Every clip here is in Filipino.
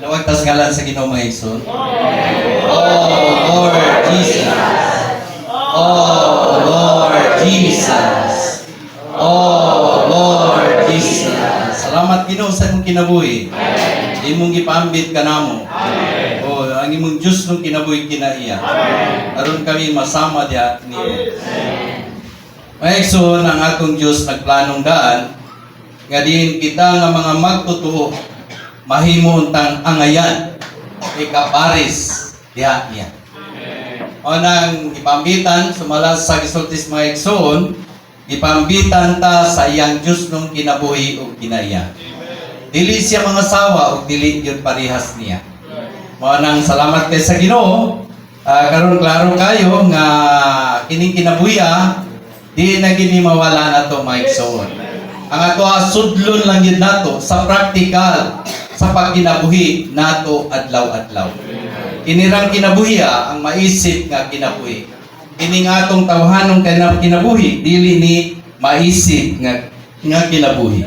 Lawag tas ngalan sa Ginoo mga igsoon. Oh Lord Jesus. Oh Lord Jesus. Oh Lord Jesus. Salamat Ginoo sa imong kinabuhi. Imong gipambit ka namo. Oh, ang imong Dios nung kinabuhi kinaiya. Aron kami masama diha nimo. Mga igsoon, ang atong Dios nagplanong daan nga diin kita nga mga magtotoo mahimo untang angayan ikaparis diha niya. O nang ipambitan sumalas sa gisultis mga igsoon, ipambitan ta sa iyang Dios nung kinabuhi ug kinaiya. Dili siya mga sawa ug dili gyud parehas niya. Mao nang salamat kay sa Ginoo. Karon klaro kayo nga kining kinabuhi di na gini mawala nato mga igsoon. Ang ato sudlon lang yun nato sa praktikal sa pagkinabuhi nato adlaw-adlaw. Kinirang kinabuhi ang maisip nga kinabuhi. Kini nga atong tawhanong kinabuhi dili ni maisip nga kinabuhi.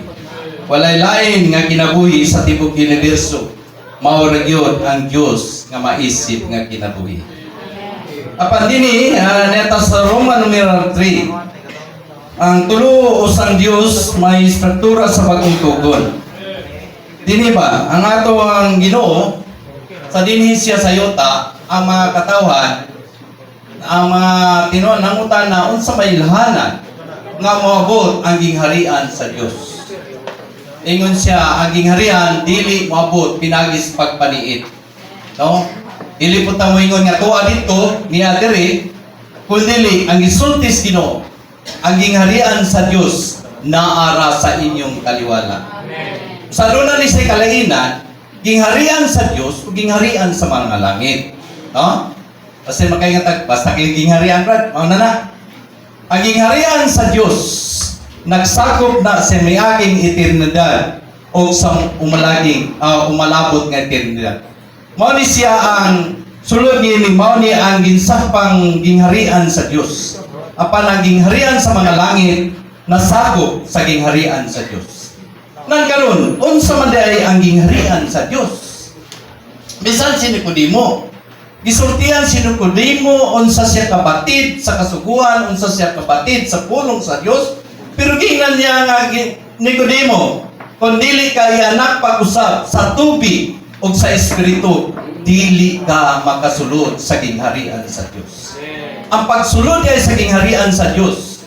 Walay lain nga kinabuhi sa tibok universo. Mao ra gyud ang Dios nga maisip nga kinabuhi. Apan dinhi neta sa Roma numero 3. Ang tulo usang Dios may struktura sa bagong tugon. Dinhi ba ang ato ang Ginoo sa dinhi siya sa yuta ang mga katawhan ang mga tinuan nangutan na unsa may ilhanan nga moabot ang gingharian sa Dios. Ingon siya ang gingharian dili moabot pinagis pagpaniit. No? Dili po ta moingon nga tuwa dito niya diri kundi ang gisultis Ginoo. Ang gingharian sa Dios naara sa inyong kaliwala. Sa luna ni sa kalainan, gingharian sa Dios o gingharian sa mga langit. No? Kasi makaingatag, basta kayong gingharian, Brad, mauna na. Ang gingharian sa Dios nagsakop na sa miaging eternidad o sa umalabot nga eternidad. Mao ni siya ang sulod ni mao ni ang ginsakpang gingharian sa Dios. Apan ang gingharian sa mga langit nasakop sa gingharian sa Dios. Nan karon, unsa man day ang gingharian sa Dios? Bisan si Nicodemo, gisultihan si Nicodemo unsa siya kabatid sa kasuguan, unsa siya kabatid sa pulong sa Dios, pero gingnan niya nga Nicodemo, kung dili ka anak pag-usab sa tubig o sa espiritu, dili ka makasulod sa gingharian sa Dios. Ang pagsulod ay sa gingharian sa Dios.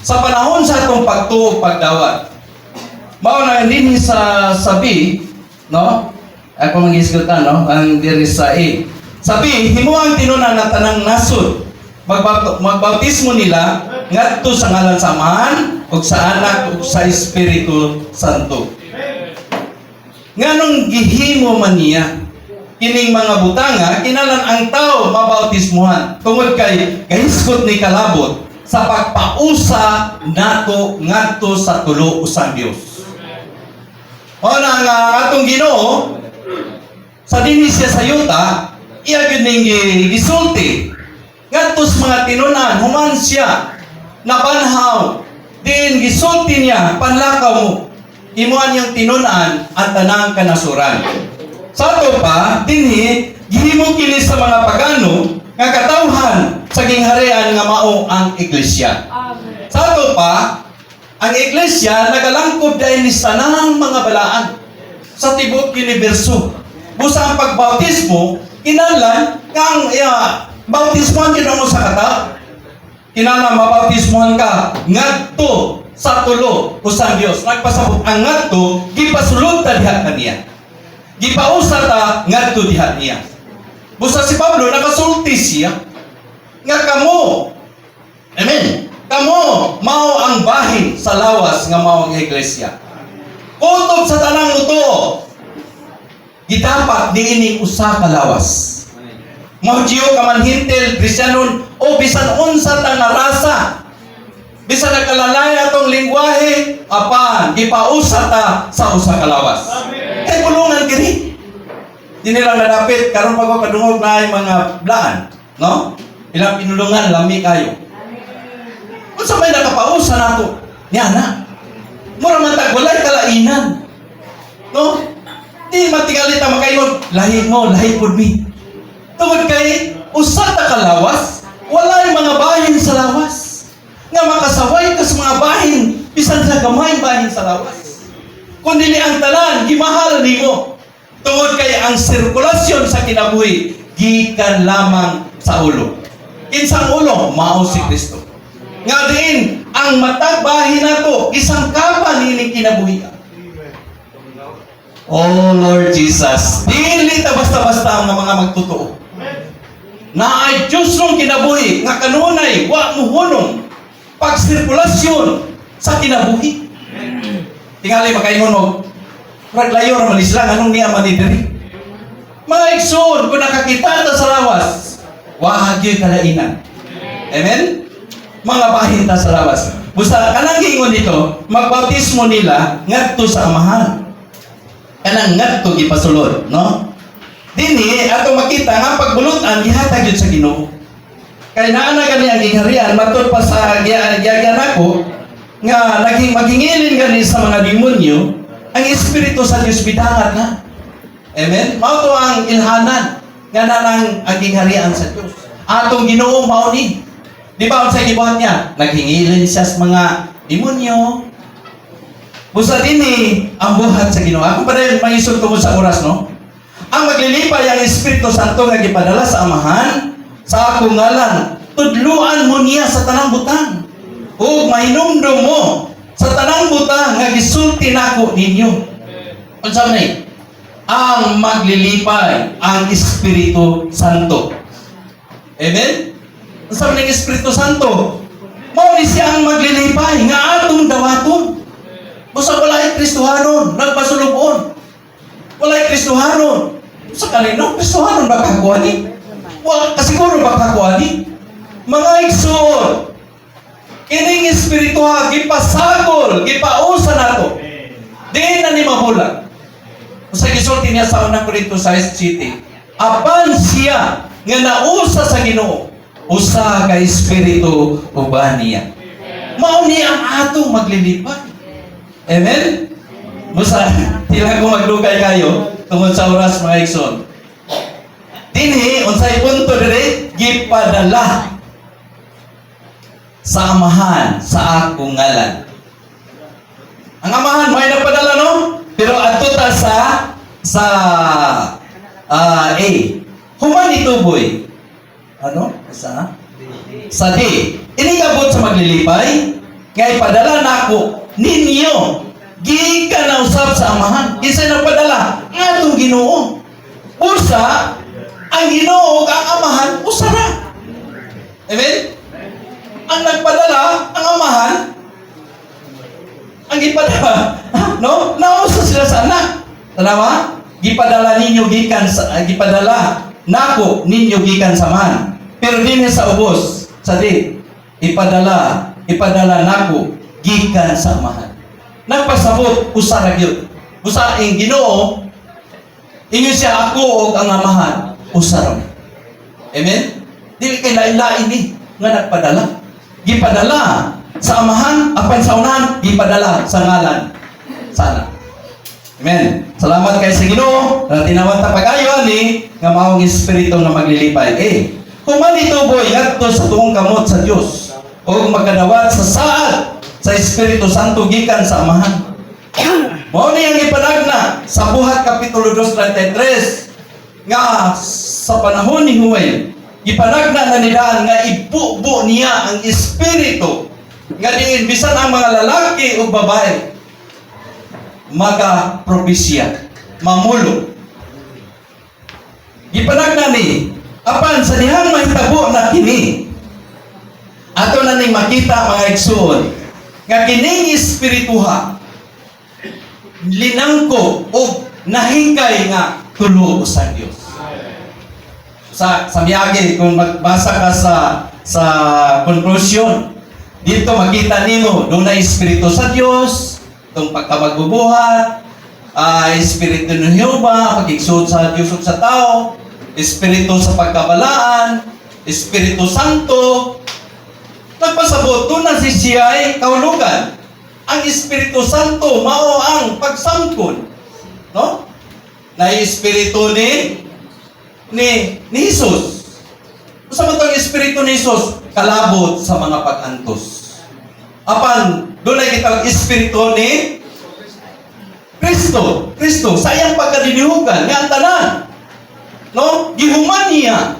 Sa panahon sa atong pagtuo pagdawat. Mao na dinhi sa sabi, no? Ako mangisgutan, no? Ang diri sa sabi, himuang tinunan na tanang nasod. Magbautismo nila ngadto sa ngalan sa Amahan ug sa Anak ug sa Espiritu Santo. Nganong gihimo man niya kining mga butanga, kinalan ang tao mabautismuhan tungod kay gahisgot ni kalabot sa pagpausa nato ngadto sa tulo usang Dios. O na nga atong Ginoo sa dinhi siya sa yuta, iya gyud ning gisulti ngadto sa mga tinunan human siya nabanhaw din gisulti niya panlakaw mo imuan yang tinunan at tanang kanasuran. Sa ato pa, dinhi, gihimo kini sa mga pagano nga katawhan sa gingharian nga mao ang iglesia. Sa ato pa, ang iglesia nagalangkob dahil ni sanang mga balaan sa tibok universo. Busa ang pagbautismo, kinalan kang bautismohan gid mo sa kata. Kinala mabautismohan ka ngadto sa tulo usang Dios. Nagpasabot ang ngadto gipasulod ta diha kaniya. Gipausa ta ngadto diha niya. Busa si Pablo nakasulti siya nga kamo. Amen. Kamo mao ang bahin sa lawas nga mao ang iglesia. Kutob sa tanang mutuo. Gidapat diining usa ka lawas. Mao jiyo ka man hintel, Kristiyanon o bisan unsa ta nga rasa. Bisan nagkalalay atong lingwahe, apan gipausa ta sa usa ka lawas. Kay bulungan kini. Di nila nadapit karon pag kadungog na ay mga blaan, no? Ilang pinulungan lami kayo. Unsa may nakapausa nato? Niya na. Mura man tag walay kalainan. No? Di matingalit ang makaingon, lahi mo, lahi po mi. Tungod kay, usa ta ka lawas, wala yung mga bahin sa lawas. Nga makasaway ka sa mga bahin, bisan sa gamay bahin sa lawas. Kung dili ang tanan, gimahal nimo. Tungod kay ang sirkulasyon sa kinabuhi, gikan lamang sa ulo. Kinsang ulo, mao si Kristo. Nga diin, ang matag bahin nato, isang kapan nining kinabuhi. Oh Lord Jesus, dili ta basta-basta ang mga magtotoo. Na ay Diyos nung kinabuhi, nga kanunay, wa mo hunong, pagsirkulasyon sa kinabuhi. Tingali makaingon og, raglayo naman islang, anong niya manidiri? Mga igsoon, kung nakakita ta sa lawas, wahagyo'y kalainan. Amen? Mga bahin ta sa lawas. Busta, kanang giingon dito, magbautismo nila, ngadto sa amahan. Kanang ngadto gipasulod, no? Dini ato makita nga pagbulutan gihatag gyud sa Ginoo. Kay naa na gani ang giharian matud pa sa giagyan ako nga naging magingilin gani sa mga demonyo ang espiritu sa Dios bidangat na. Amen. Mao to ang ilhanan nga nanang ang giharian sa Dios. Atong Ginoo mao ni. Di ba unsay gibuhat niya? Naghingilin siya sa mga demonyo. Busa dini ang buhat sa Ginoo. Ako pa rin mangisod tungod sa oras, no? Ang maglilipay ang Espiritu Santo nga gipadala sa amahan sa akong ngalan. Tudluan mo niya sa tanang butang. Ug mahinumdum mo sa tanang butang nga gisulti nako ninyo. Unsa man ni? Ang maglilipay ang Espiritu Santo. Amen? Unsa man ni Espiritu Santo? Mao ni siya ang maglilipay nga atong dawaton. Busa walay Kristohanon, nagpasulubon. Walay Kristohanon. Sa kanino, Kristohanon ba kakuha ni? Kasiguro ba kakuha ni? Mga igsoon, kining Espiritu ha, gipasagol, gipausa nato. Di na ni mabulag. Sa gisulti niya sa unang Korinto 6:7, apan siya nga nausa sa Ginoo, usa ka Espiritu uban niya. Mao ni ang atong maglilipay. Amen? Musa, tila ko maglugay kayo tungod sa oras mga igsoon. Dinhi, unsay punto dire, gipadala sa amahan sa akong ngalan. Ang amahan may nagpadala, no? Pero adto ta sa A. Human ituboy. Ano? Sa D. Inigabot sa maglilipay, nga ipadala nako ninyo gikan na usab sa amahan. Kinsa nagpadala? Atong Ginoo. Usa ang Ginoo ug ang amahan usa ra. Amen? Ang nagpadala ang amahan ang gipadala, no? Nausa sila sa anak. Tanawa? Gipadala ninyo gikan sa gipadala nako ninyo gikan sa amahan. Pero dinhi sa ubos sa di ipadala nako gikan sa amahan. Nagpasabot usa ra gyud. Usa ang Ginoo inyo siya ako ug ang amahan usa ra. Amen. Dili kay lain-lain ni nga nagpadala. Gipadala sa amahan apan sa unahan gipadala sa ngalan sana. Amen. Salamat kay sa Ginoo na tinawag ta pag-ayo ani nga maong espiritu nga maglilipay. Human ituboy ngadto sa tuong kamot sa Dios o magkadawat sa saad sa Espiritu Santo gikan sa amahan. Mao ni ang ipanagna sa Buhat Kapitulo 2:33 nga sa panahon ni Joel, ipanagna na nilaan nga ibubo niya ang Espiritu nga diin bisan ang mga lalaki o babae maga-propesya, mamulo. Ipanagna ni apan sa dihang mahitabo na kini ato na ning makita mga igsoon nga kining espirituha linangko o nahingkay nga tulo sa Dios. Sa miyagi kung magbasa ka sa conclusion dito makita nimo dunay espiritu sa Dios, tong pagkamagbubuhat, espiritu ng Jehova, pag-igsoon sa Dios ug sa tao, espiritu sa pagkabalaan, Espiritu Santo. Nagpasabot doon na si siya'y kahulugan. Ang Espiritu Santo mao ang pagsangkol, no? na espiritu ni Jesus. Sa matong espiritu ni Jesus, kalabot sa mga pag-antos. Apan, doon ay kitang espiritu ni Kristo, sa iyang pagkadinihugan, nga ang tanan. No? Gihuman niya.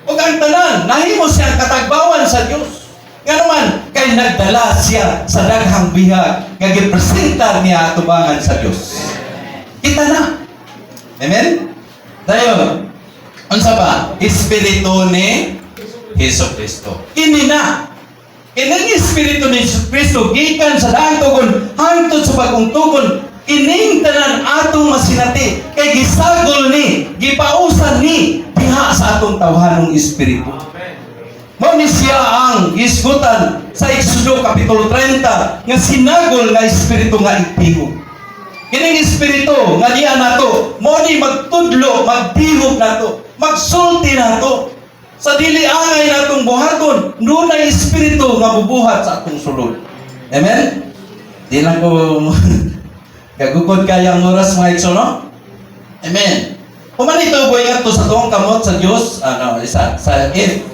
O ang tanan, nahimo siyang katagbawan sa Diyos. Nga naman, kay nagdala siya sa daghang bihag, nga gipresentar niya atubangan sa Diyos. Kita na. Amen? Dayon, unsa ba? Espiritu ni Hesus Kristo. Kini na. Kining espiritu ni Hesus Kristo gikan sa daang tugon hangtod sa bagong tugon. Kining tanan atong masinati kay gisagol ni, gipausan ni diha sa atong tawhanong espiritu. Mao ni siya ang gisgutan sa Exodo kapitulo 30 nga sinagol nga espiritu nga igtihog. Kining espiritu nga diha nato mao ni magtudlo, magtihog nato, magsulti nato. Sa dili angay natong buhaton, dunay espiritu nga bubuhat sa atong sulod. Amen? Di lang ko gagukod kayang oras mga igsoon, no? Amen. Pumanito boy nga to sa tuong kamot sa Dios, sa if.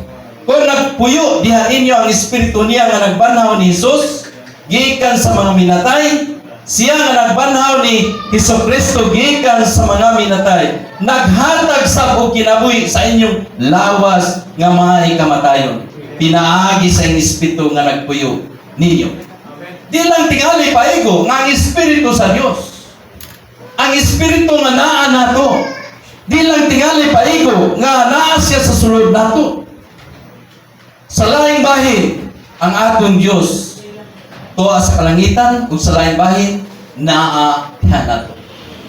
Kung nagpuyo diha inyo ang espiritu niya nga nagbanhaw ni Jesus gikan sa mga minatay, siya nga nagbanhaw ni Hesukristo gikan sa mga minatay, naghatag sa og kinabuhi sa inyong lawas nga mga kamatayon. Pinaagi sa inyong espiritu nga nagpuyo ninyo. Di lang tingali paigo nga ang espiritu sa Dios. Ang espiritu nga naa nato. Di lang tingali paigo nga naa siya sa sulod nato. Sa laing bahin ang atong Dios tuwa sa kalangitan ug sa laing bahin naa diha nato.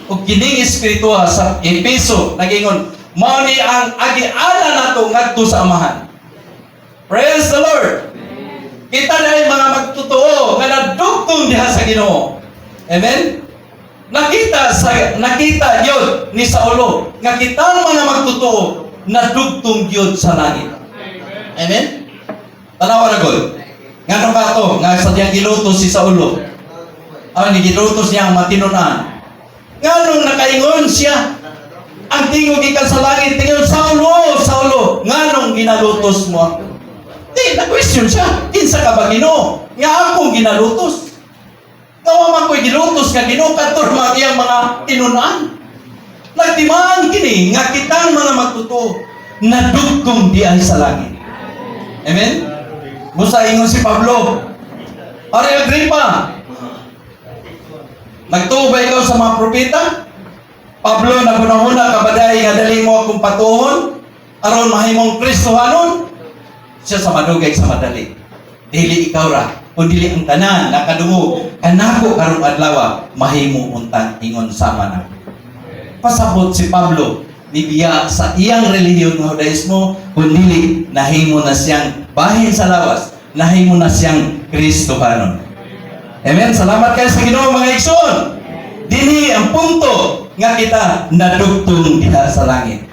Ug kining espiritu sa Efeso nagingon mao ni ang agiana nato ngadto sa Amahan. Praise the Lord. Kita na ay mga magtotoo nga nadugtong diha sa Ginoo. Amen? Nakita yun ni Saulo nga kitang mga magtotoo nadugtong yun sa langit. Amen? Tanawa na gol. Nga nung kato, nga sa diyang gilutos si Saulo. Gilutos niya ang matinunan. Nga nung nakaingon siya, ang tingog ikan sa langit, tingog, Saulo, Saulo, nga nung ginalutos mo ako. Na-question siya, kinsa ka ba Ginoo? Nga akong ginalutos. Kawa man ko'y gilutos nga Ginoo, kator iyang mga tinunaan. Nagtimaan kini, nga kitang mga magtuto, nadugtong di ay sa langit. Amen? Musa ingon si Pablo, Ari Agripa, nagtuo ba ikaw sa mga propeta? Pablo, nagunahuna kabaday nga dali mo akong patuhon, aron mahimong Kristohanon? Siya sa madugay sa madali. Dili ikaw ra, kung dili ang tanan, nakadungo, kanako karong adlaw, mahimo untang ingon sama na. Pasabot si Pablo, nibiya sa iyang relihiyon ng Judaismo, kung dili, nahimo na siyang bahin sa lawas, nahimo na siyang Kristohanon. Amen? Salamat kayo sa Ginoo mga igsoon. Dini ang punto nga kita nadugtong diha sa langit.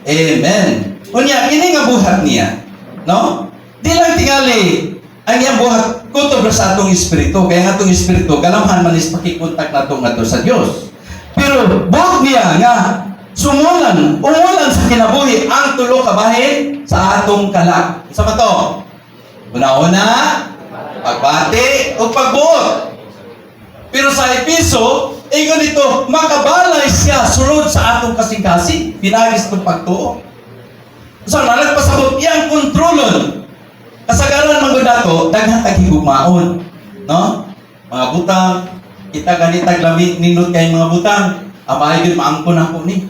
Amen. Unya, kini nga buhat niya, no? Di lang tingali ang iyang buhat kutob sa atong espiritu. Kaya nga atong espiritu, galamhan man is pakikontak nato nga to sa Dios. Pero buhat niya nga umulan sa kinabuhi ang tulo ka bahin sa atong kalak. Sa mato? Una-una, pagbati o pagbuot. Pero sa Episo, ingon ito, makabalay siya sulod sa atong kasing-kasing. Pinagis itong pagtuo. So, nalagpasabot iyang kontrolon. Kasagaran mga dato, daghang taghigugmaon. No? Mga butang, kita ganitag lamit, nindot kay mga butang, amay yun, maangkon ako ni.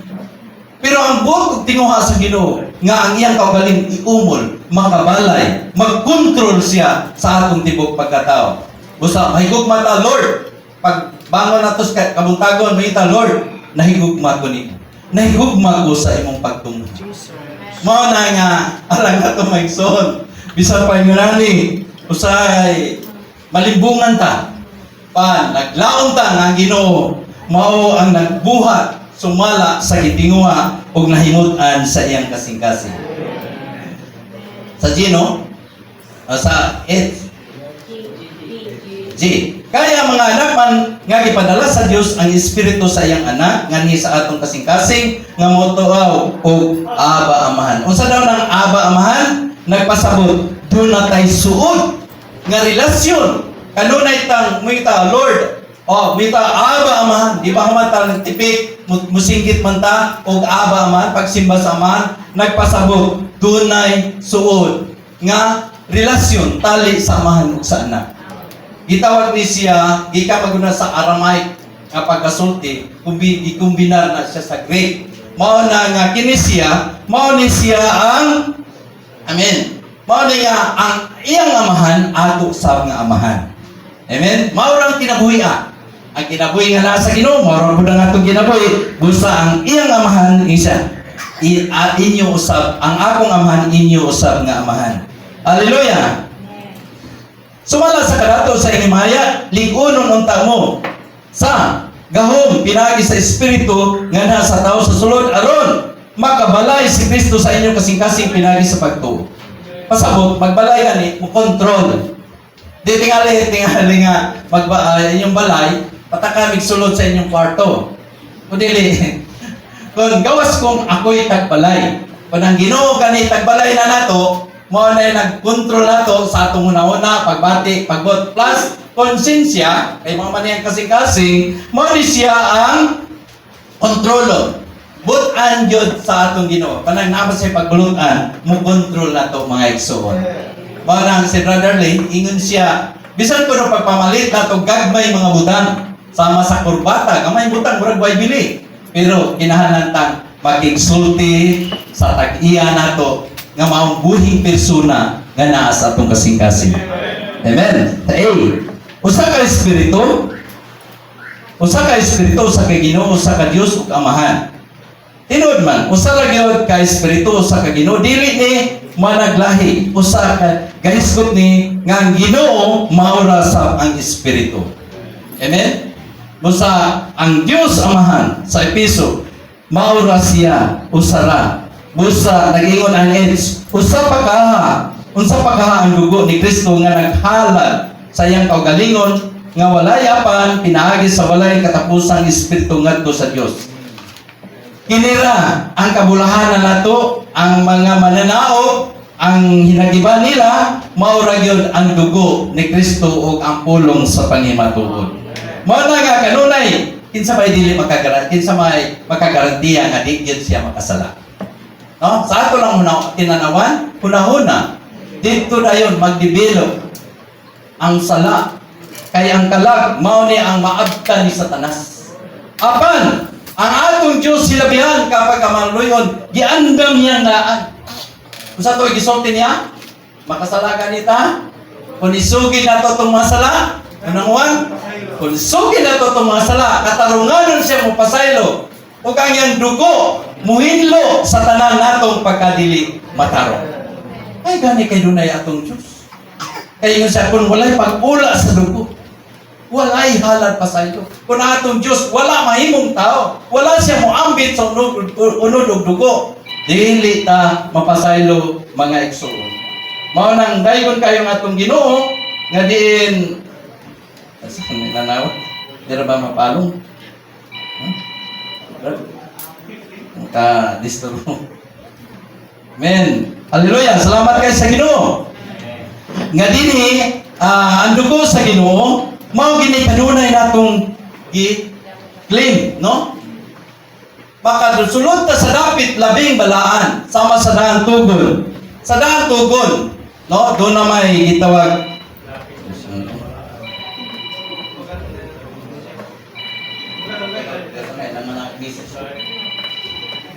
Pero ang buot tinguha sa Ginoo, nga ang iyang kaugaling iumol, makabalay, magkontrol siya sa atong tibok pagkatao. Busa, mahigugma ta, Lord. Pag bangon nato sa kabuntagon, mahita, Lord, nahigugma ko ni. Nahigugma ko sa imong pagtungod. Mao na nga, alang na ito maigsoon. Bisan pa nyo nani, usay, malimbungan ta. Naglaon ta nga Ginoo, mao ang nagbuhat, sumala sa gitinguha, ug nahimutan sa iyang kasing-kasing. Sa G, no? Sa H. G. Kaya mga anak man nga gipadala sa Dios ang Espiritu sa iyang anak ngani sa atong kasing-kasing nga motuaw og Aba Amahan. Unsa daw ng Aba Amahan? Nagpasabot do na tay suod nga relasyon. Kanunay tang muita Lord. Mita Aba Amahan. Di ba man tipik musinggit man ta og Aba Amahan pagsimba sa Amahan nagpasabot dunay suod nga relasyon tali sa amahan ug sa anak. Gitawag ni siya, gika maguna sa Aramaic nga pagkasulti, ikumbinar na siya sa Greek. Mao na nga kini siya, mao ni siya ang amen. Mao ni nga ang iyang amahan ato sa nga amahan. Amen. Mao rang kinabuhi ang kinabuhi nga nasa Ginoo, mao ra pud ang atong kinabuhi. Busa ang iyang amahan isa. Inyo usab, ang akong amahan inyo usab nga amahan. Hallelujah. Sumala sa kadato sa inimaya, lig-unon unta mo sa gahom pinagi sa Espiritu nga nasa tao sa sulod aron makabalay si Kristo sa inyong kasing-kasing pinagi sa pagtuo. Pasabot, magbalay gani, mo control. Di tingali nga inyong balay, patakamig sulod sa inyong kwarto. O dili, kung gawas kong ako'y tagbalay, kung ang Ginoo gani tagbalay na nato, mo na nag-control nato sa atong una-una, pagbati, pagbot, plus konsensya, kay mga maniyang kasing-kasing, mo ni siya ang kontrolo. But-an yun sa atong Ginoo. Kanang naman siya pagbulutan, mo control nato mga igsoon. Marang si Brother Lane, ingon siya, bisan ko no pagpamalit nato gagmay mga butang, sama sa kurbata, gamay butang, murag way bili. Pero kinahanantang maging-sulti sa tag-iya nato, nga maong buhing persona nga naa sa atong kasing-kasing. Amen. Usa ka espiritu, usa ka Ginoo, usa ka Dios ug Amahan. Tinud man, usa ra gyud ka espiritu, usa ka Ginoo, dili ni managlahi. Usa ka gahisgot ni nga ang Ginoo mao ra sa ang espiritu. Amen. Usa ang Dios Amahan sa Episo, mao ra siya usara. Busa nag-ingon ang Edge, unsa pagkaha ang dugo ni Kristo nga naghalad sa iyang kaugalingon nga walay apan pinaagi sa walay katapusang espiritu ngadto sa Dios. Kinira ang kabulahanan nato, ang mga mananaog, ang hinagiban nila, mao ra gyud ang dugo ni Kristo ug ang pulong sa pangimatuod. Mao na nga kanunay kinsa may dili makagarantiya nga di gyud siya makasala. No? Sa ato lang tinanawan, huna-huna, dito na yun, magdevelop ang sala. Kaya ang kalag, mao ni ang maabta ni Satanas. Apan, ang atong Diyos silabihan kapag kamaluyon, giandam niya naan. Kung sa ito, gisulti niya, makasala ka nita, kung isugin na ito itong mga sala, unang kung isugin na ito itong mga sala, katarunganon siya mo pasaylo, o kanyang dugo, muhinlo sa tanan natong pagkadili matarong. Ay, gani kay dunay atong Diyos. Kaya yung siya, kung walay pag-ula sa dugo, walay halad pa sa ito. Kung atong Diyos, wala mahimong tao. Wala siya mo ambit sa unod og dugo. Dili ta mapasaylo mga igsoon. Mao nang dayon kayong atong Ginoo, nga diin, saan nanaw? Dira ba mapalong? Disturbo. Amen. Hallelujah. Salamat kayo sa Ginoo. Nga dinhi ang dugo sa Ginoo mao gini kanunay natong i-claim, no? Baka sulod ta sa dapit labing balaan sama sa dahang tugon. Sa dahang tugon, no? Doon na may gitawag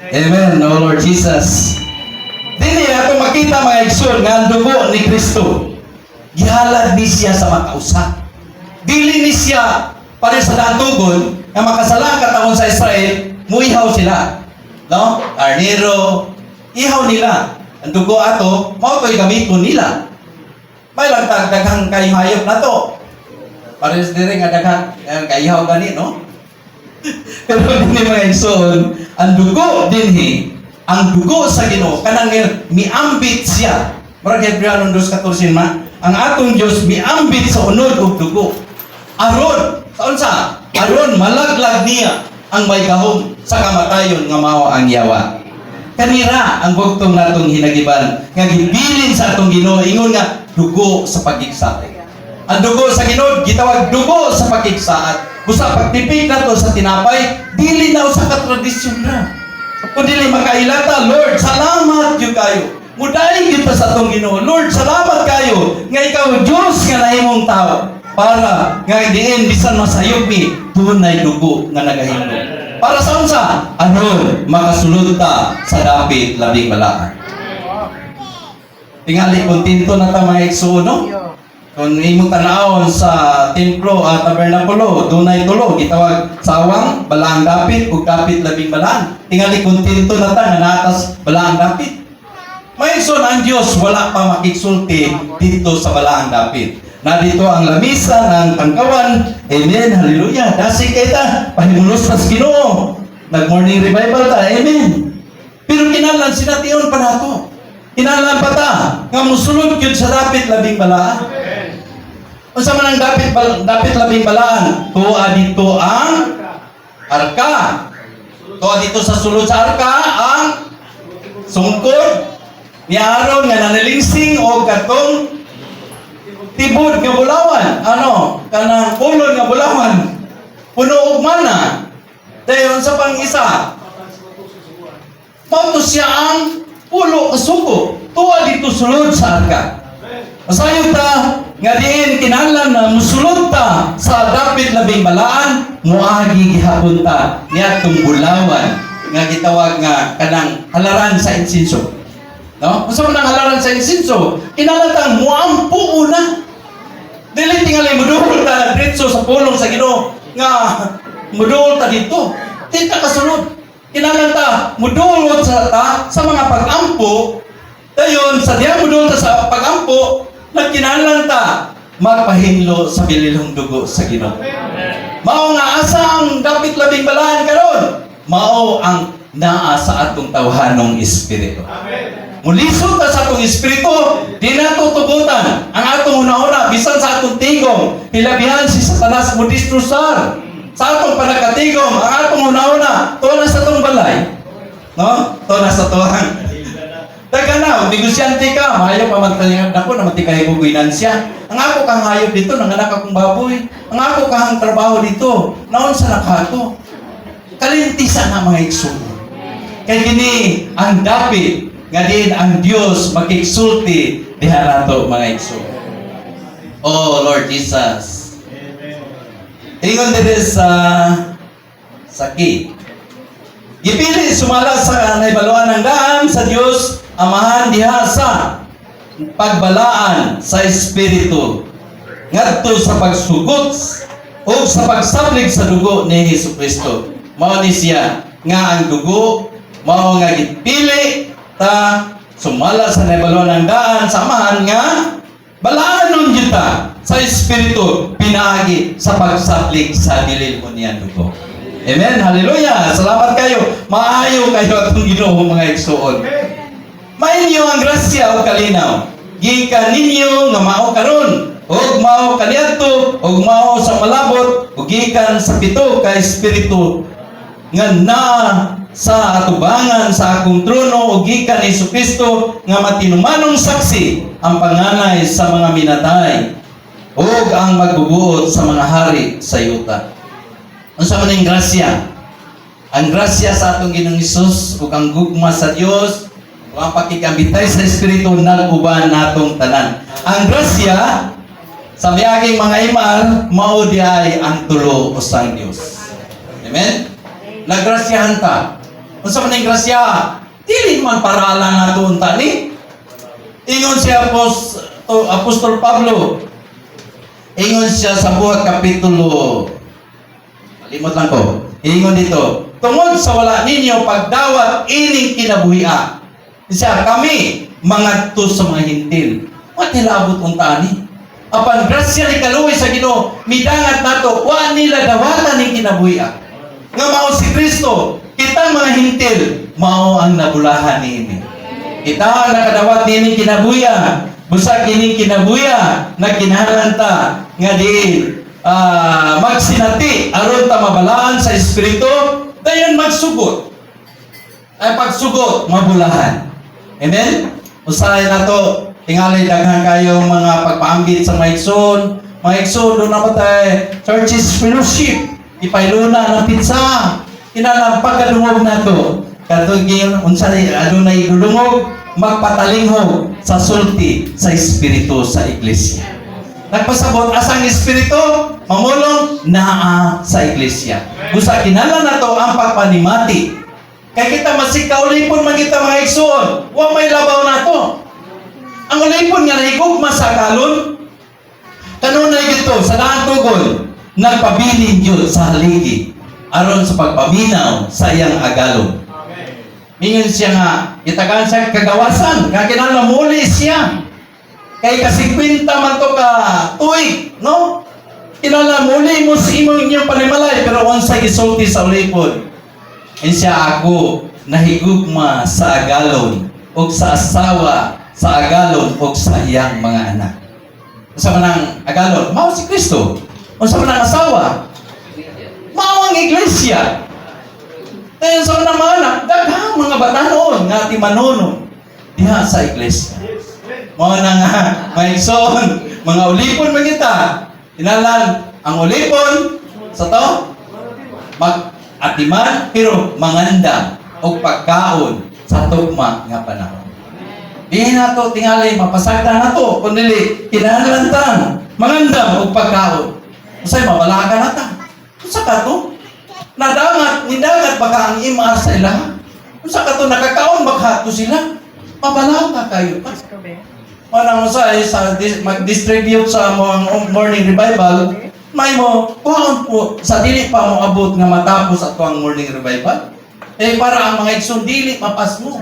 Amen, no Lord Jesus. Dili ato makita mga igsoon nga ang dugo ni Kristo. Gihalad ni siya sa makausa. Dili ni siya para sa dantugon nga makasalang katawon sa Israel, muihaw sila. No? Karnero, ihaw nila. Ang dugo ato, mao to'y gamiton nila. May lang daghang kay hayop na to. Para sa diri nga daghang kaihaw gani, no? Pero dinhi mga igsoon, ang dugo dinhi, ang dugo sa Ginoo kanang miambit siya. Murag Hebreano 2:14 man, ang atong Dios miambit sa unod og dugo. Aron, saon sa? Aron malaglag niya ang may gahom sa kamatayon nga mao ang yawa. Kanira ang bugtong natong hinagiban nga gibilin sa atong Ginoo ingon nga dugo sa pagigsaat. Ang dugo sa Ginoo gitawag dugo sa pagigsaat. Busa pagtipik nato sa tinapay, dili na usa ka tradisyon na. Kung dili makailata, Lord, salamat gyud kayo. Mudaig gyud sa atong Ginoo. Lord, salamat kayo nga ikaw Dios nga nahimong tao para nga diin bisan masayop mi tunay dugo nga nagahimo. Para sa unsa? Aron makasulod ta sa dapit labing balaan. Tingali kontento na ta mga igsuon, no? Kung imong tanawon sa templo at tabernakulo, dunay tulo gitawag sawang, balaang dapit ug dapit labing balaan. Tingali kontento na ta nga naatas balaang dapit. May igsoon ang Dios wala pa makigsulti dito sa balaang dapit. Na dito ang lamisa ng tangkawan. Amen. Hallelujah. Dasi kay ta pahimulos sa Ginoo. Nag-morning revival ta. Amen. Pero kinahanglan sination pa nato. Kinahanglan pa ta nga mosulod gyud sa dapit labing balaan. Unsa man ang dapit labing balaan? Tuwa dito ang arka. Tuwa dito sa sulod sa arka ang sungkod ni Aaron nga nanalingsing o katong tibod nga bulawan. Ano? Kanang pulon nga bulawan. Puno og mana. Dayon sa pang isa. Mauto siya ang pulo kasugo. Tuwa dito sulod sa arka. Masayo ta nga diin kinahanglan na musulod ta sa dapit labing balaan, muagi gihapon ta niadtong bulawan nga gitawag nga kanang halaran sa insinso. No? Unsa man ang halaran sa insinso? Kinahanglan ta muampo una. Dili tingali mudul ta diretso sa pulong sa Ginoo nga mudul ta dito. Di ta kasulod. Kinahanglan ta mudulot sa mga pag-ampo. Dayon sa diha mudul ta sa pag-ampo, nagkinahanglan ta magpahinlo sa bililhong dugo sa Ginoo. Mao nga asa ang dapit labing balaan karon? Mao ang naa sa atong tawhanong espiritu. Mulisod ta sa atong espiritu, di nato tugutan ang atong una-una bisan sa atong tigom. Hilabihan si Satanas mo distrusar sa atong panagkatigom. Ang atong una-una tuwa na sa atong balay, no? Tuwa na sa tuwang taga na, negosyante ka, mahayo pa magtalingad ako na matikay ko ginansya. Ang ako kang hayop dito, nanganak akong baboy. Ang ako kang trabaho dito, naon sa nakato. Kalintisan na mga igsoon. Kaya gini, ang dapit, nga din ang Diyos makiksulti diha nato mga igsoon. Oh Lord Jesus. Ingon dito sa key. Gipili sumala sa naibaluan ng daan sa Diyos Amahan diha sa pagbalaan sa Espiritu ngadto sa pagsugot o sa pagsablig sa dugo ni Hesukristo. Mao ni siya nga ang dugo mao nga gipili ta sumala sa naibaluan ng daan sa amahan nga balaanon kita sa Espiritu pinaagi sa pagsablig sa dilil mo niya dugo. Amen. Hallelujah. Salamat kayo. Maayo kayo atong Ginoo mga igsoon. Mainyo ang grasya o kalinaw. Gikan ninyo nga mao karon, ug mao kaniadto, ug mao sa malabot, ug gikan sa pito ka espiritu nga na sa atubangan sa akong trono ug gikan ni Jesucristo nga matinumanong saksi ang panganay sa mga minatay ug ang magbubuot sa mga hari sa yuta. Unsa man ang grasya? Ang grasya sa atong Ginoong Hesus ug ang gugma sa Dios ug ang pakikambitay sa Espiritu nag-uban natong tanan. Ang grasya sa miyaging mga imal mao diay ang tulo usang Dios. Amen. Nagrasyahan ta. Unsa man ang grasya? Dili man para lang nato unta ni. Ingon si Apostol Pablo. Ingon siya sa buhat kapitulo. Limot lang ko. Ingon dito, tungod sa wala ninyo pagdawat ining kinabuhian. Siya kami mangadto sa mga hintil. Matilabot unta ni. Apan grasya ni kaluoy sa Ginoo, midangat nato wa nila dawatan ning kinabuhian. Nga mao si Kristo, kitang mga hintil mao ang nabulahan niini. Kita ang nakadawat niini kinabuhian. Busa kining kinabuhian na kinahanglan ta nga diin magsinati aron ta mabalaan sa espiritu dayon magsugot ay pagsugot mabulahan. Amen. Usahay na to tingali daghan kayo mga pagpaambit sa maigsoon doon na patay churches fellowship ipailuna ng pizza kinala pagkadungog na to katong giyon unsay adunay dulungog magpatalinghog sa sulti sa espiritu sa iglesia. Nagpasabot asang espiritu mamulong naa sa iglesia. Busa kinala na to ang pagpanimati. Kaya kita masikaw ulipon man kita mga igsoon. Wa may labaw na to. Ang ulipon nga nahigugma sa kalon. Kanunay gito sa daang tugon nagpabilin Diyos sa haligi aron sa pagpaminaw sa iyang agalon. Mingon siya nga itagan siya kagawasan kaya kinala muli siya. Kay kasi kwenta man to ka tuig, no? Kinala muli mo sa imong inyong panimalay pero unsay gisulti sa ulipon. Siya ako nahigugma sa agalon o sa asawa sa agalon o sa iyang mga anak. Unsa man ang agalon? Mao si Kristo. Unsa man ang asawa? Mao ang iglesia. Kaya sa mga anak, daghang mga batanon nga ti manonon diha sa iglesia. Mao na nga maigsoon, mga ulipon man kita. Inalan ang ulipon sa to mag-atiman pero manganda og pagkaon sa tugma nga panahon. Dihin nato tingali mapasagda nato kun dili kinahanglan manganda og pagkaon. Usay mabalaga nata. Unsa ka to? Nadangat, nidagat baka ang imar sa ilaha. Unsa ka to nakakaon baka to sila. Mabalaga kayo pa. Manang usay sa mag-distribute sa mga morning revival, may mo kuhaon po sa dili pa mo abot nga matapos ato ang morning revival. Para ang mga igsoon dili mapas mo.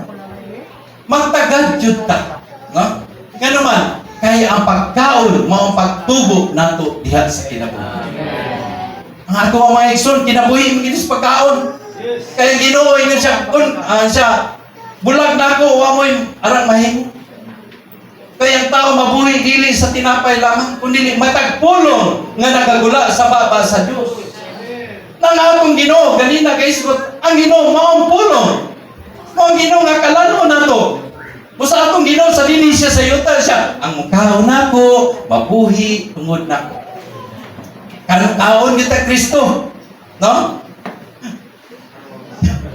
Magtagad jud ta, no? Ngano man kaya ang pagkaon mao ang pagtubo nato diha sa kinabuhi. Ang ato mga igsoon kinabuhi mo sa pagkaon. Kaya Ginoo ingon siya kun siya bulag nako wa mo'y arang mahimo. Kaya ang tao mabuhi dili sa tinapay lamang kundi matagpulong nga nagagula sa baba sa Dios. Nang atong Ginoo ganina guys, ang Ginoo mao ang pulong. Mao ang Ginoo nga kalano nato. Busa atong Ginoo sa dili siya sa yuta siya, ang mukhaon nako mabuhi tungod nako. Kanang taon kita Kristo, no?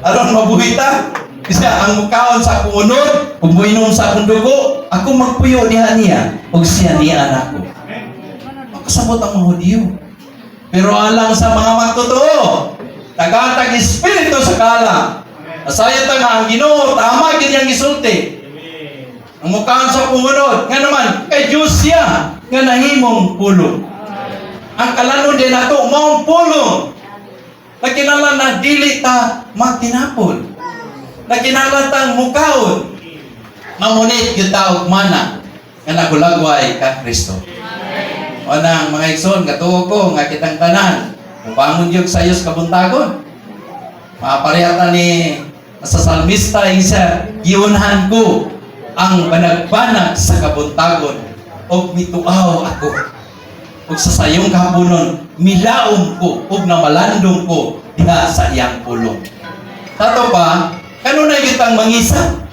Aron mabuhi ta. Kasi ang mukhaon sa akong unod, kung muinom sa akong dugo, ako magpuyo niya o siya niya anak ko. Makasabot ang mga Hudyo. Pero alang sa mga magtotoo, tagatag espiritu sa kala. Asaya ta nga ang Ginoo, tama gid yang gisulti. Ang mukhaon sa akong unod, nga naman, kay Diyos siya, nga nahimong pulong. Ang kalanon din nato, maong pulong. Nakinala na dili ta magtinapon. Nakinalatan mukaon. Mamunit yung taog mana nga nagulagway ka Kristo. O nang mga igsoon, katuo ko, nga kitang tanan, upangon yung sayos kabuntagon. Maparehata ni sa salmista, isa, giunhan ko ang banagbanag sa kabuntagon o mituaw ako. O sa sayong kahabunon, milaom ko o namalandong ko diha sa iyang pulong. Tato pa, kanunay kitang mangisa.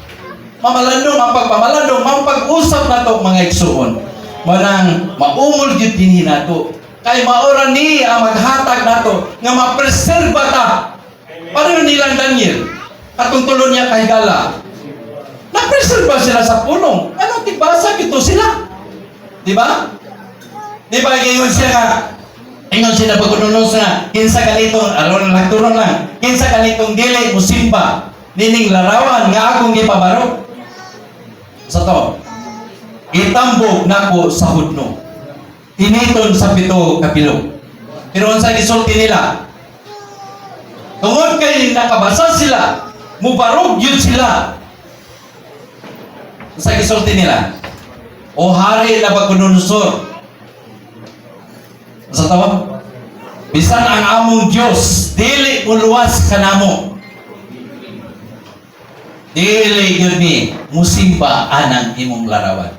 Mamalandong ang pagpamalandong, mapag-usap na to mga igsoon. Manang maumol yun din nato. Kay maura ni ang maghatag nato nga mapreserba ta. Paano nilang Daniel? Atong tulon niya kay Gala. Napreserba sila sa pulong. Anong tibasa ito sila? Di ba? Di ba ngayon siya nga ingon siya na pagkununos na kinsa kalitong aron nagturon lang. Kinsa kalitong dili musimba. Nining larawan nga akong gipabaro. Sa to, itambog nako sa hudno. Tiniton sa pito kapilo. Pero ang sa gisulti nila, tungod kay nakabasa sila, mubarog yun sila. Sa gisulti nila, o hari na pagkununsor. Sa to, bisan ang among Diyos, dili uluwas kanamo. Dili yun ni musimba anang imong larawan.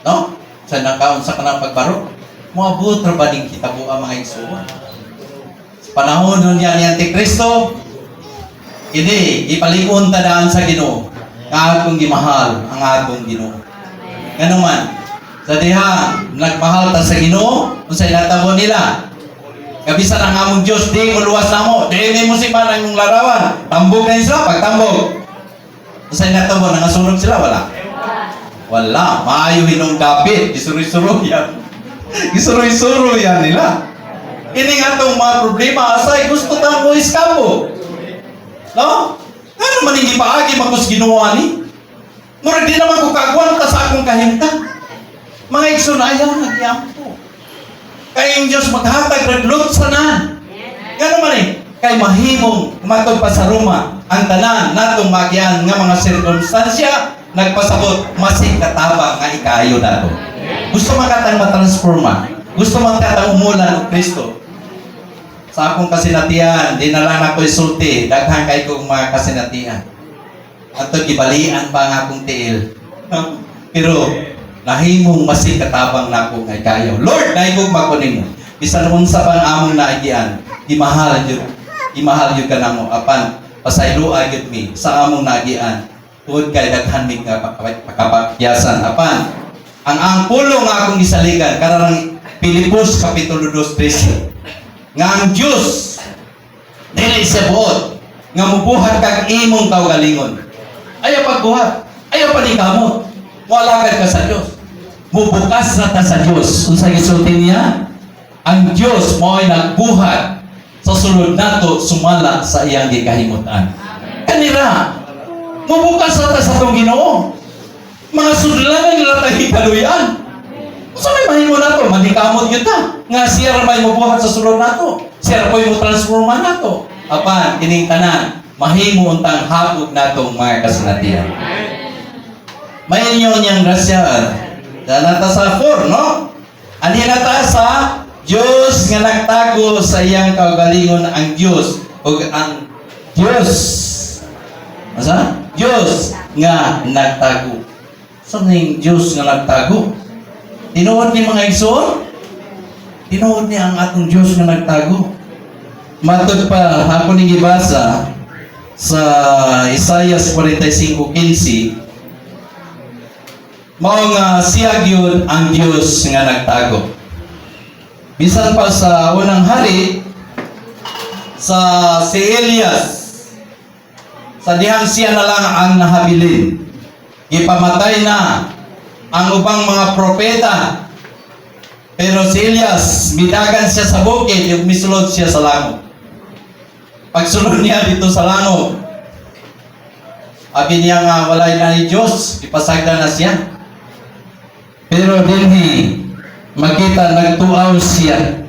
No? Sa nakaon sa kanang pagbaro. Moabot ra ba ning kitabuan mga igsoon? Sa panahon nun yan ni Antikristo, ini ipalingon ta daan sa Ginoo. Nga akong gimahal ang akong Ginoo. Ngano man, sa diha nagmahal ta sa Ginoo, unsay natabo nila? Kabisan ang among Dios di muluwas namo, di ni mo si man ang larawan. Tambog na sila pagtambog. Unsay natabo nangasulog sila wala? Wala, maayo hinong kapit, isuroy-suroy yan. Isuroy-suroy yan nila. Ini nga itong mga problema, asay gusto tang mo iskapo. No? Nga naman hindi paagi magkos ginawa ni. Mura di naman ko kagwan ta sa akong kahinta. Mga igsoon ayaw nagyampo. Kaya yung Diyos maghatag raglut sa nan. Nga naman kay mahimong matog pa sa Roma ang tanan natong magyan nga mga sirkumstansya nagpasabot masig katabang nga ikaayo nato. Gusto makatang matransforma. Gusto makatang umulan ng Kristo. Sa akong kasinatian, di na lang ako isulti, daghang kay kong mga kasinatian. Ato gibalian pa ang akong tiil. Pero nahimong masig katabang na ako nga ikayo. Lord, nahimong makunin mo. Bisan unsa pang among naigian, imahal yun ka na mo. Apan, pasaylua yun mi sa among nagian. Tuod kay daghan mi kapakyasan. Apan, ang pulong nga akong gisaligan, karang Pilipos Kapitulo 2:13. Nga ang Diyos, dili siya buot, nga mubuhat kag imong kaugalingon. Ayaw pagbuhat, ayaw panikamot. Walagad ka sa Diyos. Mubukas na ta sa Diyos. Unsay gisulti niya? Ang Diyos mo'y nagbuhat sa sulod nato sumala sa iyang gikahimutan. Kanira, mubukas na ta sa itong Ginoo. Mga sudlanan nila tayo kaluyan. Sa may mahimo na to, manikamot yun ta. Nga siya may mabuhat sa sulod na to. Siya po yung transforma na to. Apan, kining tanan, mahimo untang hapog na tong mga kasinatihan. May inyo niyang grasya. Danata sa 4, no? Ani nata sa Diyos nga nagtago sa iyang kaugalingon ang Diyos. O ang Diyos. Asa? Diyos nga nagtago. Saan yung Diyos nga nagtago? Tinuod ni mga igsoon? Tinuod niya ang atong Diyos nga nagtago. Matod pa, ako ni gibasa sa Isaiah 45:15, mao nga siya gyud ang Diyos nga nagtago. Bisan pa sa unang hari, sa si Elias, sa dihang siya na lang ang nahabilin. Ipamatay na ang ubang mga propeta. Pero si Elias, bidagan siya sa bukid, yung misulod siya sa langit. Pagsunod niya dito sa langit, abi niya nga walay na ni Diyos, ipasagda na siya. Pero dinhi, makita nagtuaw siya.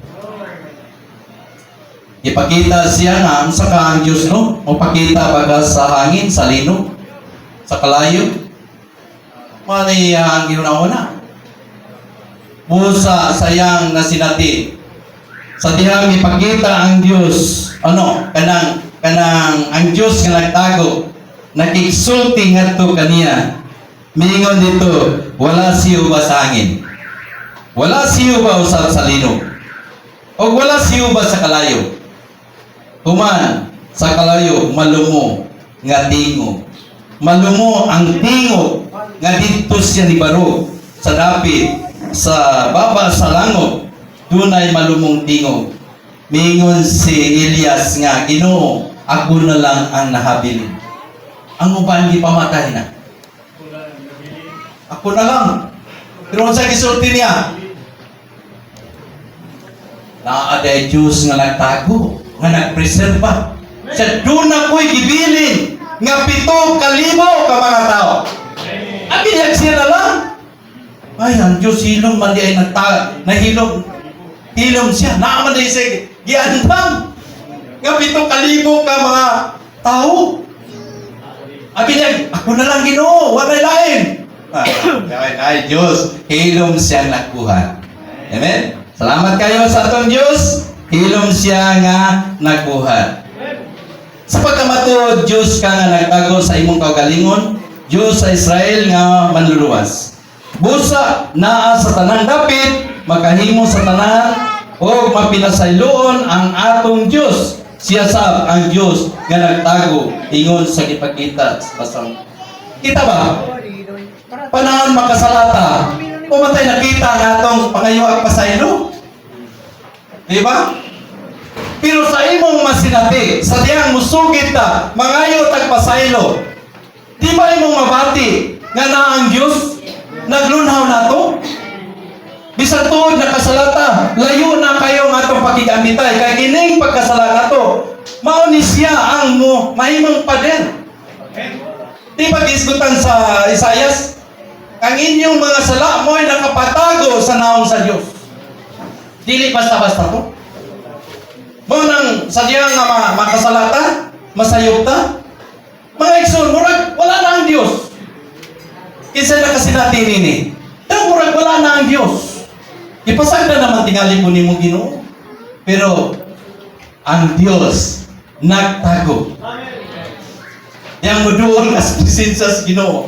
Ipakita siya nga, ang saka ang Diyos, no? O pakita baga sa hangin, sa lino, sa kalayo. Mali ang ginuna-una. Busa sayang na sinati. Sa dihang ipakita ang Diyos, kanang ang Diyos nga nagtago, nakiksulti ngadto kaniya. Mingon dito, wala siyo ba sa hangin? Wala siyo ba usab sa lino? O wala siyo ba sa kalayo? Human, sa kalayo, malumo, nga tingo. Malumo ang tingo, nga dito siya ni Baro, sa dapit, sa baba, sa langop, dunay malumong tingo. Mingon si Elias nga, Ginoo, ako na lang ang nahabilin. Ang uban di pamatay na. Ako na lang. Pero sa gisulti niya, naaday Diyos nga nagtago, nga nagpreserba. Sa doon ako'y gibilin, nga 7,000 ka mga tao. Abiyag siya na lang. Ay, ang Diyos hilom man di ay nahilom. Hilom siya. Naaman di siya giandam. Nga 7,000 ka mga tao. Abiyag, ako na lang Ginoo, wala lain. Ay, Diyos, hilom siyang nakuha. Amen? Salamat kayo sa atong Diyos. Hilom siya nga nagbuhat. Sa pagkamatod, Diyos ka nga nagtago sa imong kaugalingon, Diyos sa Israel nga manluluwas. Busa naa sa tanang dapit, makahimo sa tanan o mapinasayloon ang atong Dios. Siya sab ang Dios nga nagtago ingon sa gipakita sa pasang. Kita ba? Panahon makasalata, pumatay nakita ang atong pangayoag pasaylo. Di ba? Pero sa imong masinati, sa diyang musugid ta, mangayo tag pasaylo. Di ba imong mabati nga na ang Dios naglunhaw nato? Bisan tuod na kasalata, layo na kayo nga itong pakikamitay. Kaya kining pagkasala na to, mao ni siya ang mahimang pader. Di ba gisgutan sa Isayas? Ang inyong mga sala mo'y nakapatago sa naong sa Diyos. Dili basta-basta to. Mo nang sadya nga makasalata, masayop ta. Mga igsoon, murag wala na ang Diyos. Kinsa na kasi natin ini. Murag wala na ang Diyos. Ipasag na naman tingali po ni mo Ginoo. Pero ang Diyos nagtago. Yang muduol nga sa presensya sa Ginoo.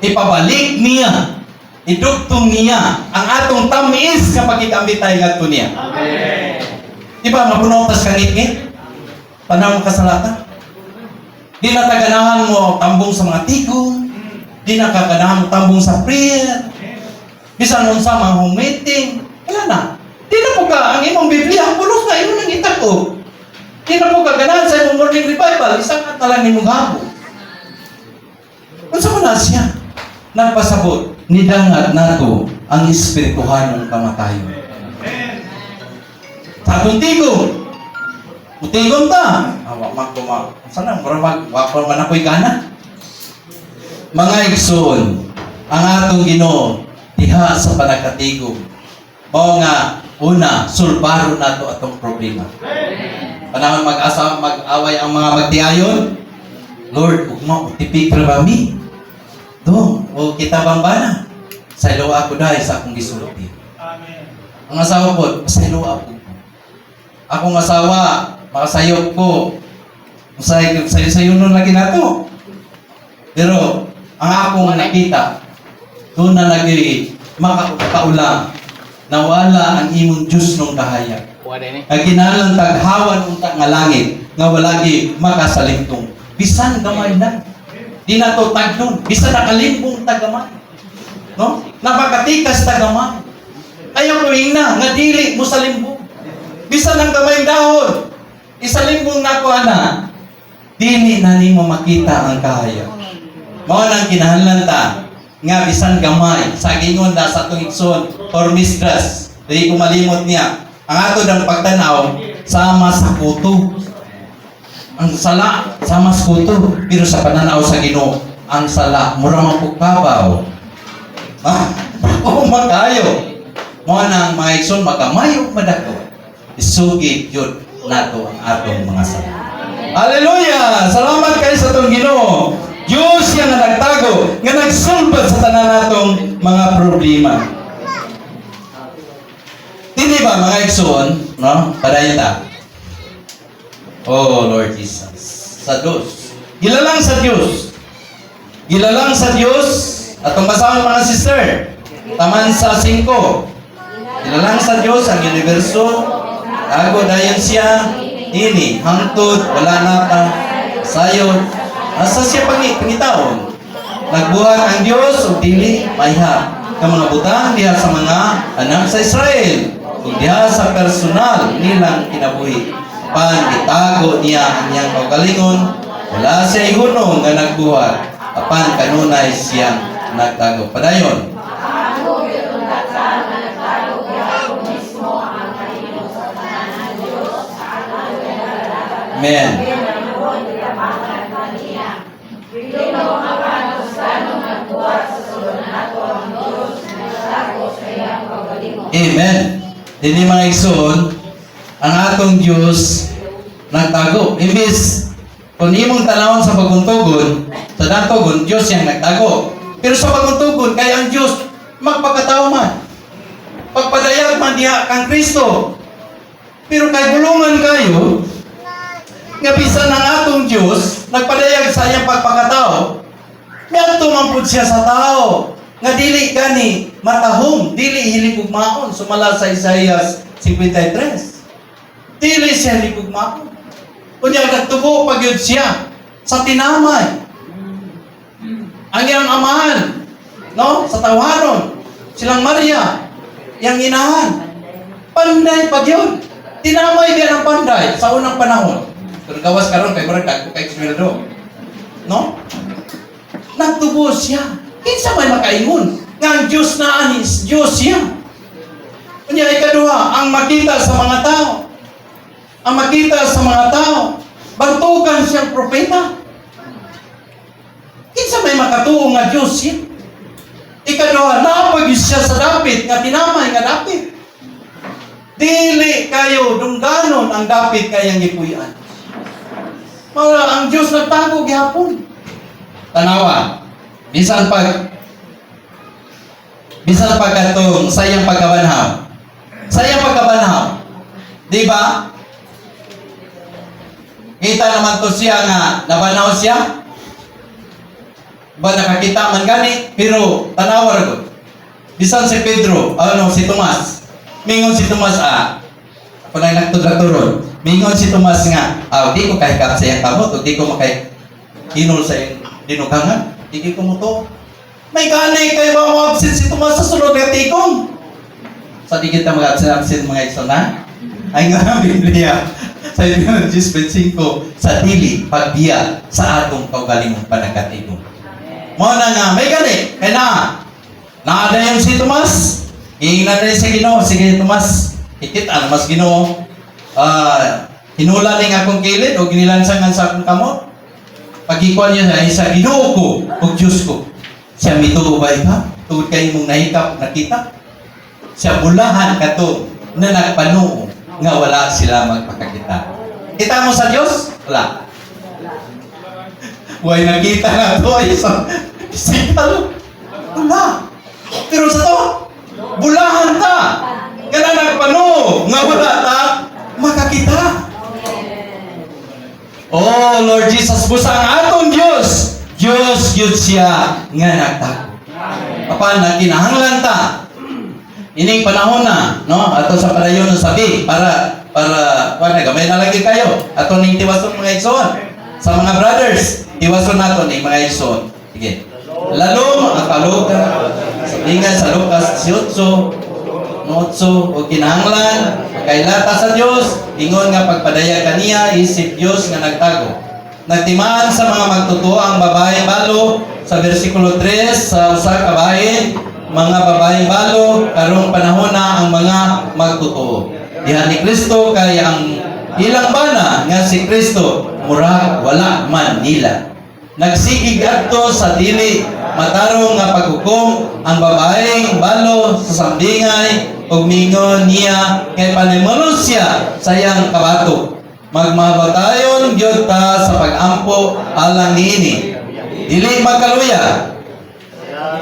Ipabalik niya, idugtong niya ang atong tamis nga pagkikambitay ngadto niya. Amen. Di ba mapunaw tas kangit-ngit? Panahon kasalata. Di na taganahan mo tambong sa mga tigong. Di na kaganahan mo tambong sa prayer. Bisan unsa mang home meeting, wala na. Di na po ka, ang imong Biblia, pulos na imo nang itako. Di na po ka ganahan sa imong morning revival, isang atalan ni mong habo. Unsa man na siya? Nagpasabot, nidangat nato ang espirituhan ng kamatayon. Sa atong tigong, mutigong ta. Sana, wapang man ako'y gana. Mga igsoon, ang atong Ginoo, diha sa panagkatigong. Mao nga, una, sulbaro nato atong problema. Panahon mag-away ang mga magtiayon, Lord, ugma, tipikil ba mi? Do, o kita bambana. Sa ilo ako dahil sa akong gisulti. Ang asawa ko, sa ilo ako. Akong asawa, makasayop ko. Sayo nun lagi na to. Pero, ang akong nakita, doon na lagi makaulang na wala ang imong Diyos nung kahaya. Ang ginalang taghawan unta nga langit nga walagi makasalingtong. Bisan gamay na. Di na to tagdon. Bisan nakalimbong tagamay. No? Napakatikas tagamay. Ayaw ko na nga dili mo sa limbong. Bisan ang gamay dahon. Isalimbong na ko ana. Dili na nimo makita ang kahaya. Mao nang kinahanglan ta nga bisan gamay sa gingon na sa tungigson or misgras. Dili ko malimot niya. Ang ato dang pagtanaw sama sa kuto. Ang sala sama sa kuto. Pero sa pananaw sa Ginoo, ang sala mura mapukabaw. Makayo. Mo nang mga igsoon magamayo madako. Isugid yun nato ang atong mga sala. Hallelujah! Salamat kayo sa atong Ginoo. Diyos yan na nagtago, nga nagsulbad sa tanan natong mga problema. Hindi ba mga igsoon, no? Padayon ta. Oh Lord Jesus. Sa Diyos. Gilalang sa Diyos. Gilalang sa Diyos. Atong basahon mga sister. Taman sa 5. Gilalang sa Diyos ang universo. Tago dayon siya. Ini hangtod wala na ta sayon. Asa siya pangitaon? Nagbuhat ang Diyos o dili mayha. Ang mga butang diha sa mga anak sa Israel. O diha sa personal nilang kinabuhi. Apan itago niya ang iyang kaugalingon. Wala siya ihunong nga nagbuhat. Apan kanunay siyang nagtago. Padayon. Amen. Amen. Dini mga igsoon, ang atong Diyos nagtago. Imbis, kung imong tanawon sa paguntugon, sa datogon, Diyos yang nagtago. Pero sa paguntugon, kaya ang Diyos magpakatao man. Pagpadayag man diha kang Kristo. Pero kay bulungan kayo, nga bisan ng atong Diyos, nagpadayag sa iyang pagpakatao, may tumampod siya sa tao. nga dili gani matahom, dili hiligugmaon sumala sa Isaias 53. Dili siya hiligugmaon. Kunya nagtubo pag yun siya sa tinamay. Ang iyang amahan, no? Sa tawaron, silang Maria, yang inahan. Panday pag yun. Tinamay din ang panday sa unang panahon. Pero gawas karon kay murag dagko kay Esmeralda. No? Nagtubo siya. Kinsa may makaingon nga ang Diyos na anis, Diyos siya. Kunya ikaduha, ang makita sa mga tao. Ang makita sa mga tao, bantugan siyang propeta. Kinsa may makatuo nga Diyos siya. Ikaduha, naapag siya sa dapit nga tinamay nga dapit. Dili kayo dungganon ang dapit kayang gipuy-an. Mara ang Diyos nagtago gihapon. Tanawa, bisan katong sayang pagkabanhaw. Sayang pagkabanhaw. Di ba? Kita naman to siya nga nabanaw siya. Ba nakakita man gani, pero tanawa ra gud. Bisan si Pedro, si Tomas. Mingon si Tomas ako na nagtudra-turon. Mingon si Tomas nga, di ko kahit sa iyang kamot, o di ko hinol sa iyang dinugangan. Di ko mo to. May kanay kayo mga absent si Tomas sa sunod nga tikong. Sa di kita mag-absent mga isona. Ay nga Biblia. Sa John 10:25, sa dili, pagbiya sa atong kaugalingong panagkatigong. Mo na nga, may gani, kaya naada yung si Tomas. Ingnan rin si Ginoo, sige Tomas, ikit ang mas Ginoo. Hinula ning akong kilid o ginilansangan sa akong kamot. Pagikuan niya sa Ginoo ko o Diyos ko. Siya mituubay ka, tungod kayo mong nahikap, nakita. Siya bulahan ka to na nagpanuo nga wala sila magpakakita. Kita mo sa Diyos? Wala. Huwag nakita na to ay isang physical. Wala. Pero sa to, bulahan ta. Kaya nagpanuo nga wala ta makakita. Oh Lord Jesus, busa ang atong Diyos. Diyos yun siya nga nagtago. Papan na kinahanglan ta. Ining panahon na, no? Ato sa padayon ng sabi para gamay na lagi kayo. Ato ning tiwason mga igsoon. Sa mga brothers, tiwason nato ning mga igsoon. Sige. Lalo ang kaluga sa lingan sa Lucas 18, o kinahanglan kailata sa Dios, ingon nga pagpadaya kaniya isip Dios nga nagtago. Nagtimaan sa mga magtutuo ang babae balo sa bersikulo 3 sa usa ka bahin, mga babae balo karong panahon na ang mga magtutuo. Diha ni Kristo kay ang ilang bana nga si Kristo murag wala man nila. Nagsigig adto sa dili matarong nga paghukom ang babaeng balo sa sambingay ug mingon niya kay panimulos siya sa iyang kabato. Magmabatayon gyud ta sa pag-ampo alang niini. Dili magkaluya.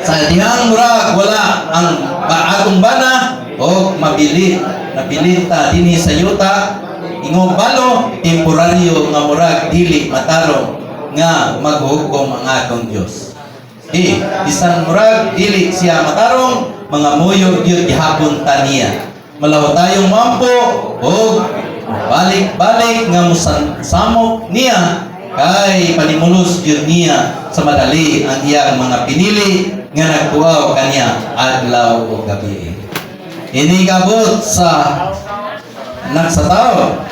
Sa dihang murag wala ang atong bana o nabilin ta dinhi sa yuta ingong balo temporaryo nga murag dili matarong nga maghukom ang atong Dios. Bisan murag dili siya matarong mga muyo gyud gihapon ta niya. Malaw tayong mampo og balik-balik nga musamok niya kay panimulos gyud niya sa madali ang iyang mga pinili nga nagtuaw kaniya adlaw o gabi. Ini kabot sa anak sa tao.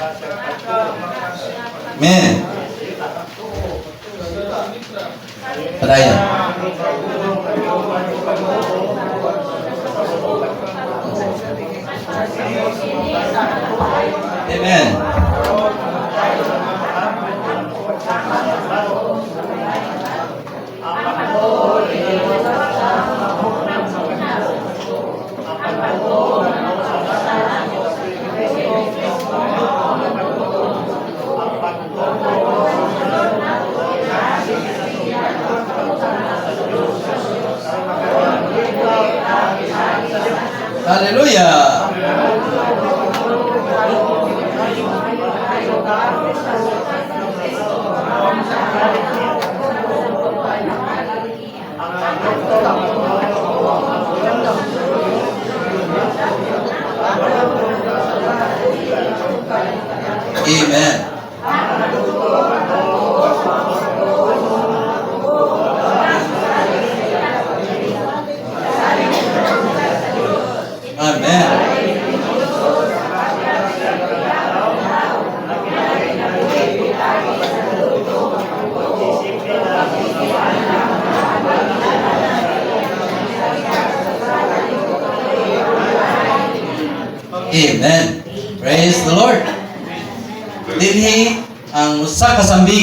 Amen. Padayon. Amen. Hallelujah.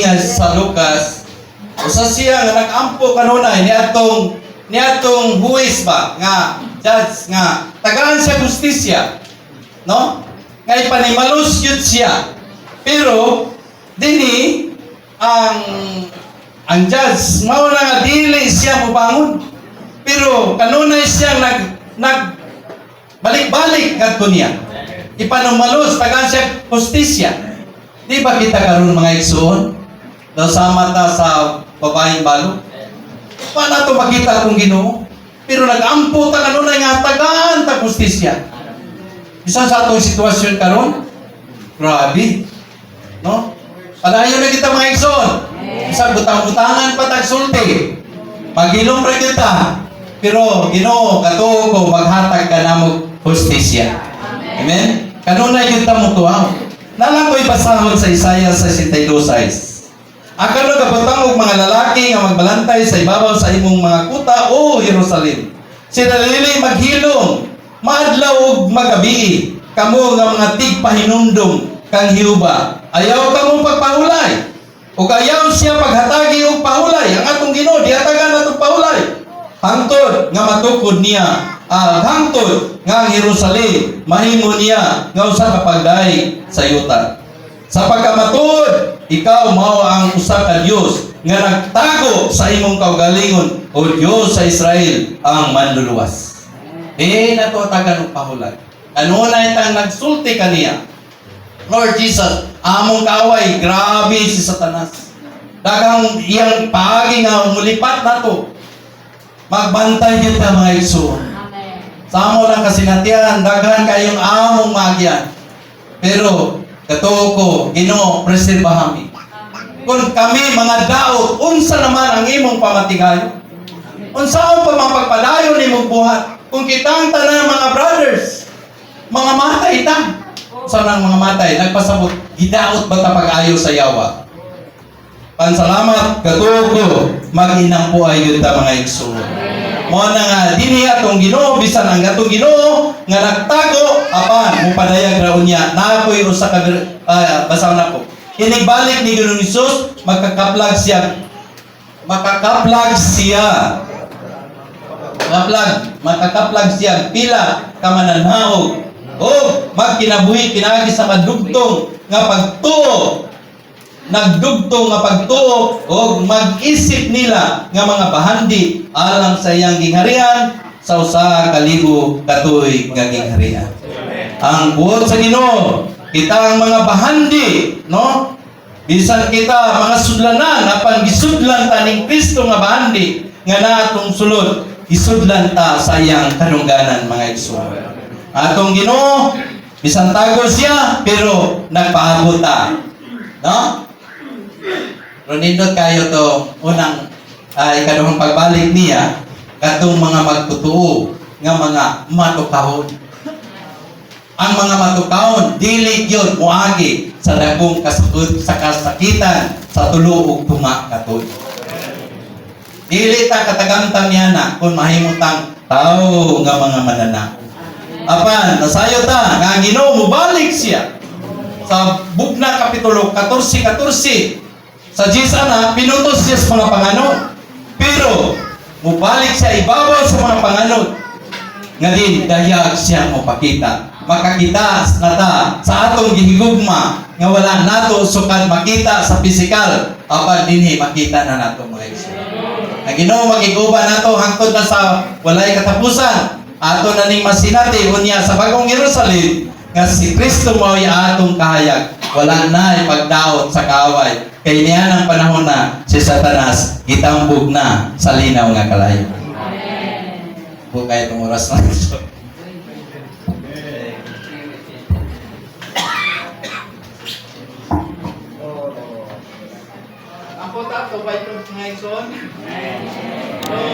nga sa Lucas, usa siya nga nag-ampo kanunay niadtong huwis ba nga judge nga tagaan siya justisya, no? Nga ipanimalos yun siya. Pero dinhi ang judge mao na nga dili siya mobangon. Pero kanunay siya nag balik-balik ngadto niya. Ipanumalos tagaan siya justisya. Di ba kita karon mga igsoon? Daw sama ta sa babaeng balo. Paano to makita kung Ginoo? Pero nag-ampo ta kanunay nga tagaan ta justisya. Isa sa atong sitwasyon karon, grabe. No? Padayon na kita mga igsoon. Isa butang-butangan pa tag sulti. Maghilom ra kita. Pero Ginoo katuo ko maghatag ka namo justisya. Amen. Kanunay kita mo tuaw. Nalang ko'y basahon sa Isaiah 62:6. Akalo kapatang og mga lalaki nga magbalantay sa ibabaw sa imong mga kuta, O Jerusalem. Sila dili maghilom, maadlaw ug magabi. Kamo nga mga tigpahinumdum kang Hiuba. Ayaw kamo pagpahulay. Ug ayaw siya paghatagi og pahulay. Ang atong Ginoo diatagan atong pahulay. Hangtod nga matukod niya, hangtod nga ang Jerusalem mahimo niya nga usa ka pagdaig sa yuta. Sa pagkamatud, ikaw mao ang usa ka Dios nga nagtago sa imong kaugalingon, o Dios sa Israel ang manluluwas. Nato tagan og pahulay. Kanunay tang nagsulti kaniya. Lord Jesus, among kaaway, grabe si Satanas. Dagang iyang paagi nga mulipat nato. Magbantay kita mga igsoon. Samo lang kasinatian, daghan kayong among magyan. Pero katuo ko, Ginoo, preserbahan mi. Kung kami mga daot, unsa naman ang imong pamatigayon? Unsaon pa mapagpadayon nimong buhat? Kung kitang tanan mga brothers, mga matay ta. Sa nang mga matay, nagpasabot, gidaot ba ta pag-ayo sa yawa? Pansalamat, katuo ko, mag-inang po ayo ta mga igsoon. Mo na nga dinhi atong Ginoo, bisan ang atong Ginoo nga nagtago apan mo padayag ra unya nakoy usa ka basaw na po. Inibalik ni Ginoong Hesus, makakaplag siya. Makakaplag siya pila ka mananhaog. O magkinabuhi pinaagi sa kadugtong nga pagtuo. Nagdugtong nga pagtuo o mag-isip nila nga mga bahandi alang sa iyang gingharian sa usa ka libo katuig nga gingharian. Ang buot sa Ginoo, kita ang mga bahandi, no? Bisan kita mga sudlanan apan gisudlan ta ning Kristo nga bahandi nga naatong sulod, gisudlan ta sa iyang kadungganan mga igsoon. Atong Ginoo, bisan tago siya pero nagpaabot ta. No? Runindot kayo to unang ikaduhang pagbalik niya katong mga magtutuo nga mga matukahon. Ang mga matukahon dili gyud moagi sa dagkong kasakit sa kasakitan sa tulo ug tunga katuig. Dili ta katagamtam niya na kung mahimutang tao nga mga mananao. Apan nasayo ta nga ang Ginoo mobalik siya sa Bugna Kapitulo 14:14. Sa Gisana, pinutos siya sa mga panganod. Pero, mubalik siya ibabaw sa mga panganod. Nga din, dayag siya mapakita. Makakita na ta sa atong gihigugma nga wala nato sukad makita sa pisikal. Apan dinhi makita na nato mga igsoon. Ang Ginoo magiguba nato hangtod na sa walay katapusan. Ato na ning masinati unya sa bagong Jerusalem nga si Kristo mao atong kahayag. Wala na ipagdaot sa kaaway. Kay niya ng panahon na si Satanas gitambog na sa linaw nga kalayo. Amen. Bukay itong oras na ito. Ang po tato ba itong ngayon?